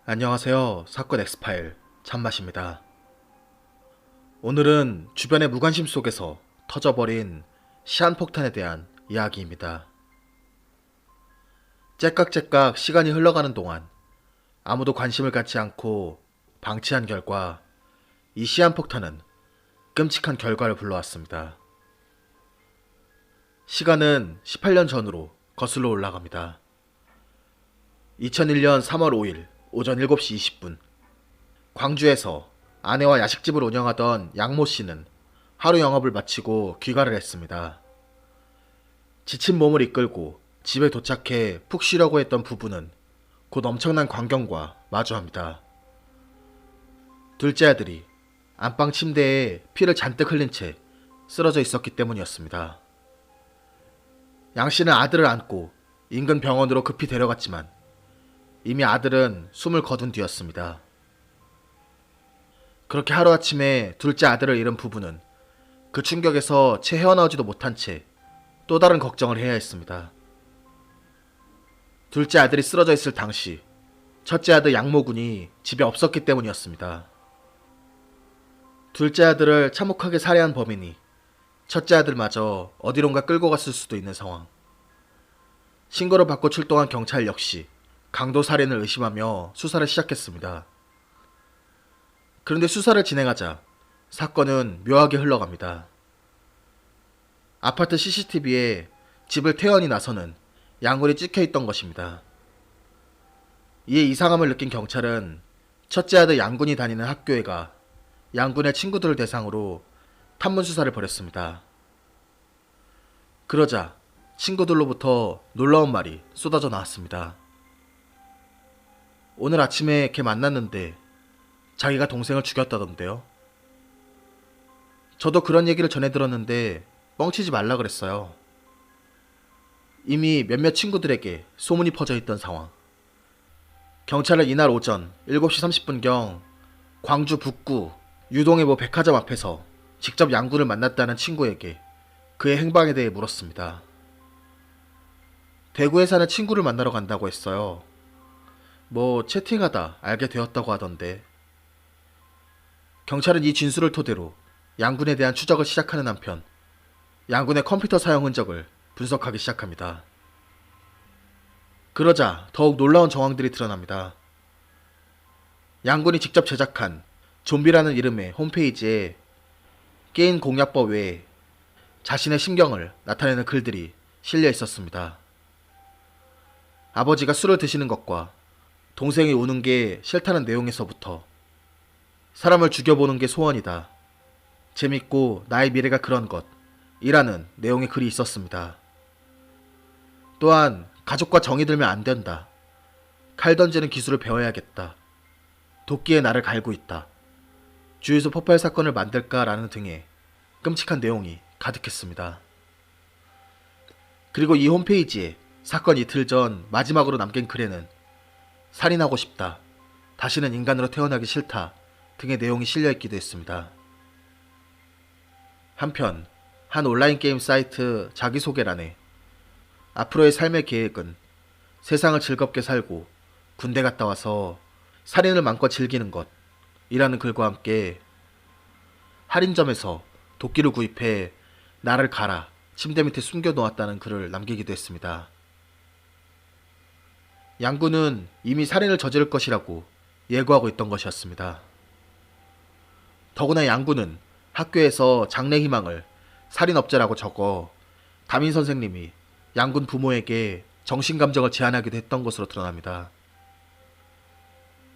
안녕하세요. 사건 엑스파일 참맛입니다. 오늘은 주변의 무관심 속에서 터져버린 시한폭탄에 대한 이야기입니다. 째깍째깍 시간이 흘러가는 동안 아무도 관심을 갖지 않고 방치한 결과 이 시한폭탄은 끔찍한 결과를 불러왔습니다. 시간은 18년 전으로 거슬러 올라갑니다. 2001년 3월 5일 오전 7시 20분 광주에서 아내와 야식집을 운영하던 양모 씨는 하루 영업을 마치고 귀가를 했습니다. 지친 몸을 이끌고 집에 도착해 푹 쉬려고 했던 부부는 곧 엄청난 광경과 마주합니다. 둘째 아들이 안방 침대에 피를 잔뜩 흘린 채 쓰러져 있었기 때문이었습니다. 양 씨는 아들을 안고 인근 병원으로 급히 데려갔지만 이미 아들은 숨을 거둔 뒤였습니다. 그렇게 하루아침에 둘째 아들을 잃은 부부는 그 충격에서 채 헤어나오지도 못한 채 또 다른 걱정을 해야 했습니다. 둘째 아들이 쓰러져 있을 당시 첫째 아들 양모군이 집에 없었기 때문이었습니다. 둘째 아들을 참혹하게 살해한 범인이 첫째 아들마저 어디론가 끌고 갔을 수도 있는 상황. 신고를 받고 출동한 경찰 역시 강도 살인을 의심하며 수사를 시작했습니다. 그런데 수사를 진행하자 사건은 묘하게 흘러갑니다. 아파트 CCTV에 집을 퇴원이 나서는 양군이 찍혀있던 것입니다. 이에 이상함을 느낀 경찰은 첫째 아들 양군이 다니는 학교에 가 양군의 친구들을 대상으로 탐문 수사를 벌였습니다. 그러자 친구들로부터 놀라운 말이 쏟아져 나왔습니다. 오늘 아침에 걔 만났는데 자기가 동생을 죽였다던데요. 저도 그런 얘기를 전해 들었는데 뻥치지 말라 그랬어요. 이미 몇몇 친구들에게 소문이 퍼져 있던 상황. 경찰은 이날 오전 7시 30분경 광주 북구 유동의 모 백화점 앞에서 직접 양군을 만났다는 친구에게 그의 행방에 대해 물었습니다. 대구에 사는 친구를 만나러 간다고 했어요. 뭐 채팅하다 알게 되었다고 하던데. 경찰은 이 진술을 토대로 양군에 대한 추적을 시작하는 한편 양군의 컴퓨터 사용 흔적을 분석하기 시작합니다. 그러자 더욱 놀라운 정황들이 드러납니다. 양군이 직접 제작한 좀비라는 이름의 홈페이지에 게임 공략법 외에 자신의 심경을 나타내는 글들이 실려 있었습니다. 아버지가 술을 드시는 것과 동생이 우는 게 싫다는 내용에서부터 사람을 죽여보는 게 소원이다. 재밌고 나의 미래가 그런 것 이라는 내용의 글이 있었습니다. 또한 가족과 정이 들면 안 된다. 칼 던지는 기술을 배워야겠다. 도끼에 나를 갈고 있다. 주유소 폭발 사건을 만들까라는 등의 끔찍한 내용이 가득했습니다. 그리고 이 홈페이지에 사건 이틀 전 마지막으로 남긴 글에는 살인하고 싶다. 다시는 인간으로 태어나기 싫다. 등의 내용이 실려있기도 했습니다. 한편 한 온라인 게임 사이트 자기소개란에 앞으로의 삶의 계획은 세상을 즐겁게 살고 군대 갔다 와서 살인을 마음껏 즐기는 것 이라는 글과 함께 할인점에서 도끼를 구입해 나를 갈아 침대 밑에 숨겨놓았다는 글을 남기기도 했습니다. 양군은 이미 살인을 저지를 것이라고 예고하고 있던 것이었습니다. 더구나 양군은 학교에서 장래 희망을 살인업자라고 적어 담임 선생님이 양군 부모에게 정신감정을 제안하기도 했던 것으로 드러납니다.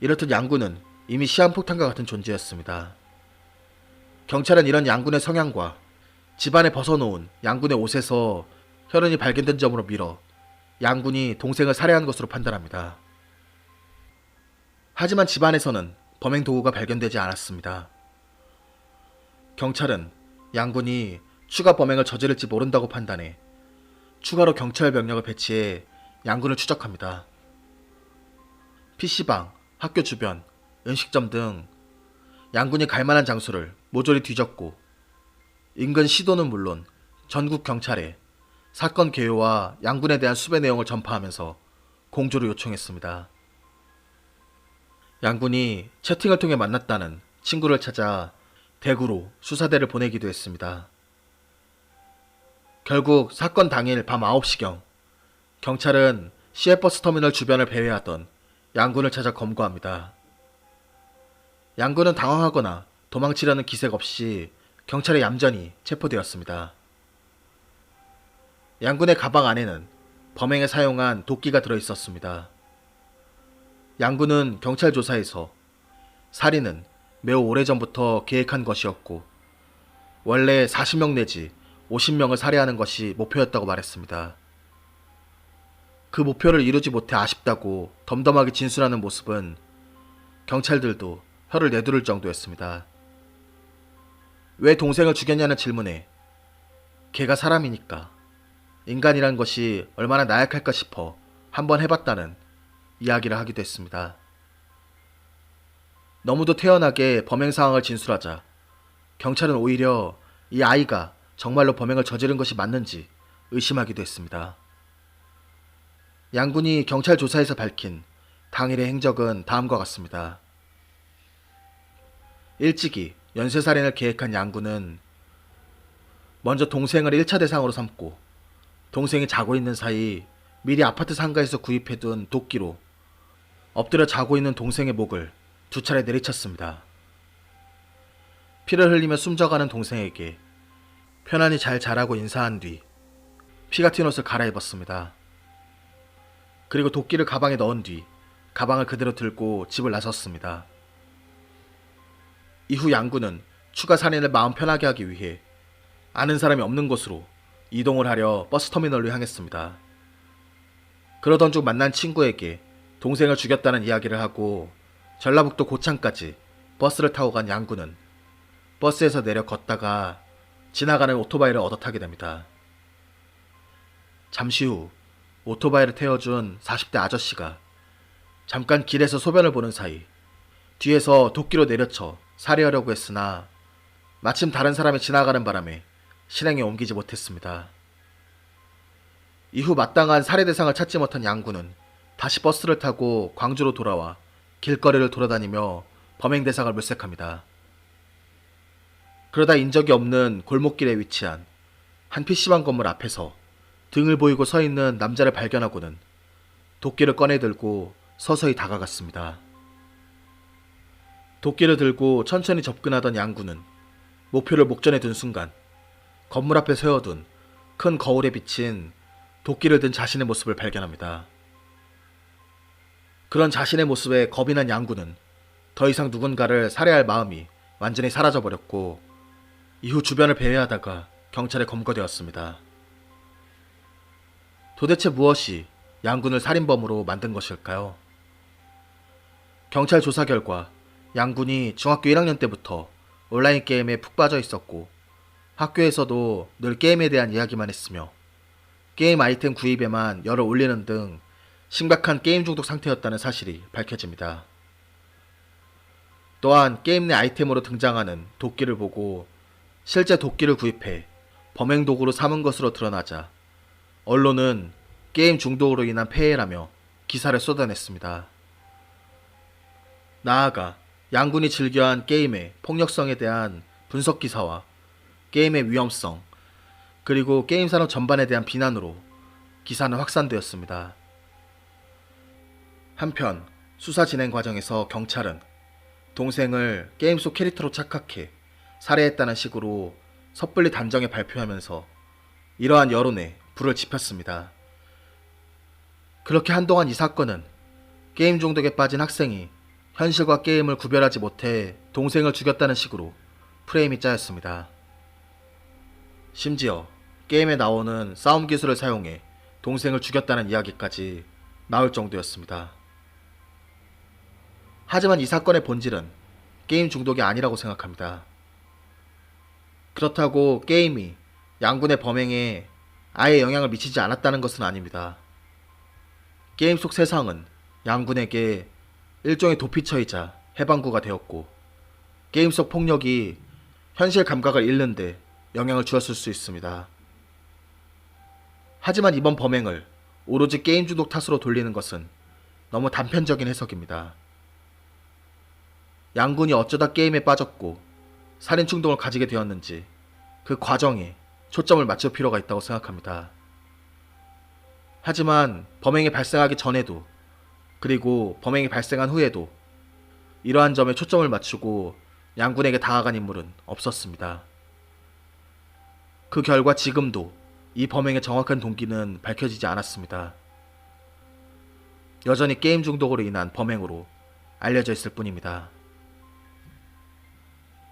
이렇듯 양군은 이미 시한폭탄과 같은 존재였습니다. 경찰은 이런 양군의 성향과 집안에 벗어놓은 양군의 옷에서 혈흔이 발견된 점으로 밀어 양군이 동생을 살해한 것으로 판단합니다. 하지만 집안에서는 범행 도구가 발견되지 않았습니다. 경찰은 양군이 추가 범행을 저지를지 모른다고 판단해 추가로 경찰 병력을 배치해 양군을 추적합니다. PC방, 학교 주변, 음식점 등 양군이 갈만한 장소를 모조리 뒤졌고 인근 시도는 물론 전국 경찰에 사건 개요와 양군에 대한 수배 내용을 전파하면서 공조를 요청했습니다. 양군이 채팅을 통해 만났다는 친구를 찾아 대구로 수사대를 보내기도 했습니다. 결국 사건 당일 밤 9시경 경찰은 시외버스 터미널 주변을 배회하던 양군을 찾아 검거합니다. 양군은 당황하거나 도망치려는 기색 없이 경찰에 얌전히 체포되었습니다. 양군의 가방 안에는 범행에 사용한 도끼가 들어있었습니다. 양군은 경찰 조사에서 살인은 매우 오래전부터 계획한 것이었고 원래 40명 내지 50명을 살해하는 것이 목표였다고 말했습니다. 그 목표를 이루지 못해 아쉽다고 덤덤하게 진술하는 모습은 경찰들도 혀를 내두를 정도였습니다. 왜 동생을 죽였냐는 질문에 걔가 사람이니까 인간이란 것이 얼마나 나약할까 싶어 한번 해봤다는 이야기를 하기도 했습니다. 너무도 태연하게 범행 상황을 진술하자 경찰은 오히려 이 아이가 정말로 범행을 저지른 것이 맞는지 의심하기도 했습니다. 양군이 경찰 조사에서 밝힌 당일의 행적은 다음과 같습니다. 일찍이 연쇄살인을 계획한 양군은 먼저 동생을 1차 대상으로 삼고 동생이 자고 있는 사이 미리 아파트 상가에서 구입해둔 도끼로 엎드려 자고 있는 동생의 목을 2차례 내리쳤습니다. 피를 흘리며 숨져가는 동생에게 편안히 잘 자라고 인사한 뒤 피가 튄 옷을 갈아입었습니다. 그리고 도끼를 가방에 넣은 뒤 가방을 그대로 들고 집을 나섰습니다. 이후 양군은 추가 살인을 마음 편하게 하기 위해 아는 사람이 없는 곳으로 이동을 하려 버스터미널로 향했습니다. 그러던 중 만난 친구에게 동생을 죽였다는 이야기를 하고 전라북도 고창까지 버스를 타고 간 양군은 버스에서 내려 걷다가 지나가는 오토바이를 얻어 타게 됩니다. 잠시 후 오토바이를 태워준 40대 아저씨가 잠깐 길에서 소변을 보는 사이 뒤에서 도끼로 내려쳐 살해하려고 했으나 마침 다른 사람이 지나가는 바람에 실행에 옮기지 못했습니다. 이후 마땅한 살해 대상을 찾지 못한 양군은 다시 버스를 타고 광주로 돌아와 길거리를 돌아다니며 범행 대상을 물색합니다. 그러다 인적이 없는 골목길에 위치한 한 PC방 건물 앞에서 등을 보이고 서 있는 남자를 발견하고는 도끼를 꺼내 들고 서서히 다가갔습니다. 도끼를 들고 천천히 접근하던 양군은 목표를 목전에 둔 순간 건물 앞에 세워둔 큰 거울에 비친 도끼를 든 자신의 모습을 발견합니다. 그런 자신의 모습에 겁이 난 양군은 더 이상 누군가를 살해할 마음이 완전히 사라져버렸고 이후 주변을 배회하다가 경찰에 검거되었습니다. 도대체 무엇이 양군을 살인범으로 만든 것일까요? 경찰 조사 결과 양군이 중학교 1학년 때부터 온라인 게임에 푹 빠져 있었고 학교에서도 늘 게임에 대한 이야기만 했으며 게임 아이템 구입에만 열을 올리는 등 심각한 게임 중독 상태였다는 사실이 밝혀집니다. 또한 게임 내 아이템으로 등장하는 도끼를 보고 실제 도끼를 구입해 범행 도구로 삼은 것으로 드러나자 언론은 게임 중독으로 인한 폐해라며 기사를 쏟아냈습니다. 나아가 양군이 즐겨한 게임의 폭력성에 대한 분석 기사와 게임의 위험성, 그리고 게임 산업 전반에 대한 비난으로 기사는 확산되었습니다. 한편 수사 진행 과정에서 경찰은 동생을 게임 속 캐릭터로 착각해 살해했다는 식으로 섣불리 단정해 발표하면서 이러한 여론에 불을 지폈습니다. 그렇게 한동안 이 사건은 게임 중독에 빠진 학생이 현실과 게임을 구별하지 못해 동생을 죽였다는 식으로 프레임이 짜였습니다. 심지어 게임에 나오는 싸움 기술을 사용해 동생을 죽였다는 이야기까지 나올 정도였습니다. 하지만 이 사건의 본질은 게임 중독이 아니라고 생각합니다. 그렇다고 게임이 양군의 범행에 아예 영향을 미치지 않았다는 것은 아닙니다. 게임 속 세상은 양군에게 일종의 도피처이자 해방구가 되었고 게임 속 폭력이 현실 감각을 잃는데 영향을 주었을 수 있습니다. 하지만 이번 범행을 오로지 게임 중독 탓으로 돌리는 것은 너무 단편적인 해석입니다. 양군이 어쩌다 게임에 빠졌고 살인 충동을 가지게 되었는지 그 과정에 초점을 맞출 필요가 있다고 생각합니다. 하지만 범행이 발생하기 전에도 그리고 범행이 발생한 후에도 이러한 점에 초점을 맞추고 양군에게 다가간 인물은 없었습니다. 그 결과 지금도 이 범행의 정확한 동기는 밝혀지지 않았습니다. 여전히 게임 중독으로 인한 범행으로 알려져 있을 뿐입니다.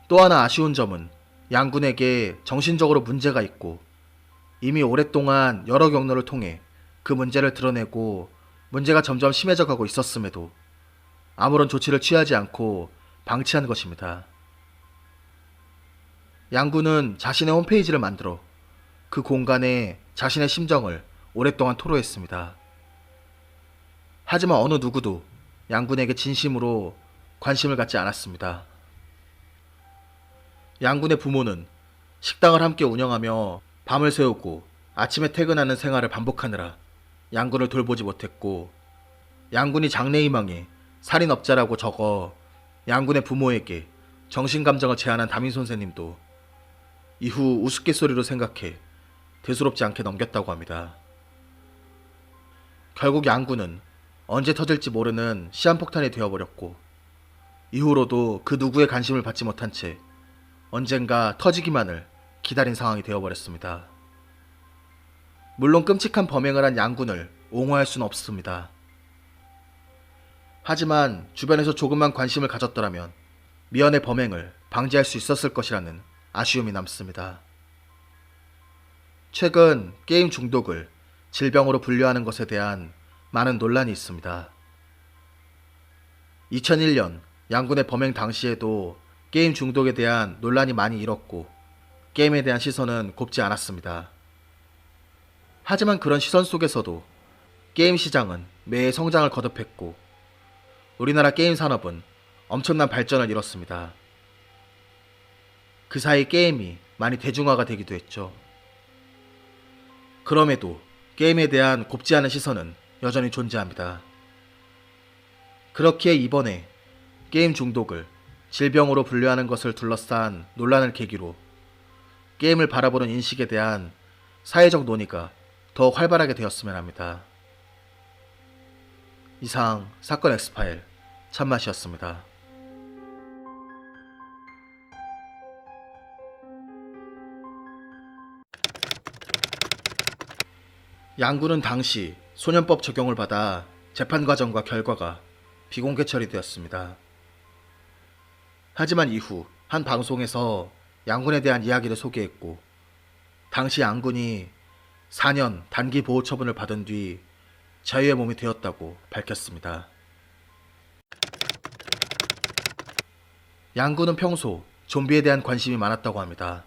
또 하나 아쉬운 점은 양군에게 정신적으로 문제가 있고 이미 오랫동안 여러 경로를 통해 그 문제를 드러내고 문제가 점점 심해져 가고 있었음에도 아무런 조치를 취하지 않고 방치한 것입니다. 양군은 자신의 홈페이지를 만들어 그 공간에 자신의 심정을 오랫동안 토로했습니다. 하지만 어느 누구도 양군에게 진심으로 관심을 갖지 않았습니다. 양군의 부모는 식당을 함께 운영하며 밤을 새우고 아침에 퇴근하는 생활을 반복하느라 양군을 돌보지 못했고, 양군이 장래희망에 살인업자라고 적어 양군의 부모에게 정신감정을 제안한 담임 선생님도 이후 우스갯소리로 생각해 대수롭지 않게 넘겼다고 합니다. 결국 양군은 언제 터질지 모르는 시한폭탄이 되어버렸고, 이후로도 그 누구의 관심을 받지 못한 채 언젠가 터지기만을 기다린 상황이 되어버렸습니다. 물론 끔찍한 범행을 한 양군을 옹호할 수는 없습니다. 하지만 주변에서 조금만 관심을 가졌더라면 미연의 범행을 방지할 수 있었을 것이라는 아쉬움이 남습니다. 최근 게임 중독을 질병으로 분류하는 것에 대한 많은 논란이 있습니다. 2001년 양군의 범행 당시에도 게임 중독에 대한 논란이 많이 일었고 게임에 대한 시선은 곱지 않았습니다. 하지만 그런 시선 속에서도 게임 시장은 매해 성장을 거듭했고 우리나라 게임 산업은 엄청난 발전을 이뤘습니다. 그 사이 게임이 많이 대중화가 되기도 했죠. 그럼에도 게임에 대한 곱지 않은 시선은 여전히 존재합니다. 그렇기에 이번에 게임 중독을 질병으로 분류하는 것을 둘러싼 논란을 계기로 게임을 바라보는 인식에 대한 사회적 논의가 더욱 활발하게 되었으면 합니다. 이상 사건 엑스파일 참맛이었습니다. 양군은 당시 소년법 적용을 받아 재판 과정과 결과가 비공개 처리되었습니다. 하지만 이후 한 방송에서 양군에 대한 이야기를 소개했고, 당시 양군이 4년 단기 보호 처분을 받은 뒤 자유의 몸이 되었다고 밝혔습니다. 양군은 평소 좀비에 대한 관심이 많았다고 합니다.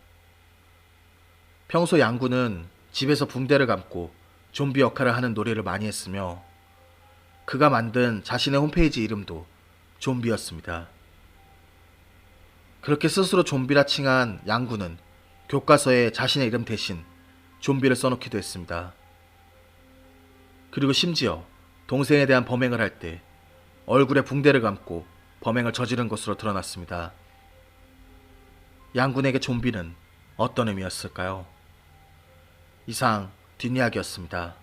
평소 양군은 집에서 붕대를 감고 좀비 역할을 하는 놀이를 많이 했으며 그가 만든 자신의 홈페이지 이름도 좀비였습니다. 그렇게 스스로 좀비라 칭한 양군은 교과서에 자신의 이름 대신 좀비를 써놓기도 했습니다. 그리고 심지어 동생에 대한 범행을 할 때 얼굴에 붕대를 감고 범행을 저지른 것으로 드러났습니다. 양군에게 좀비는 어떤 의미였을까요? 이상 뒷이야기였습니다.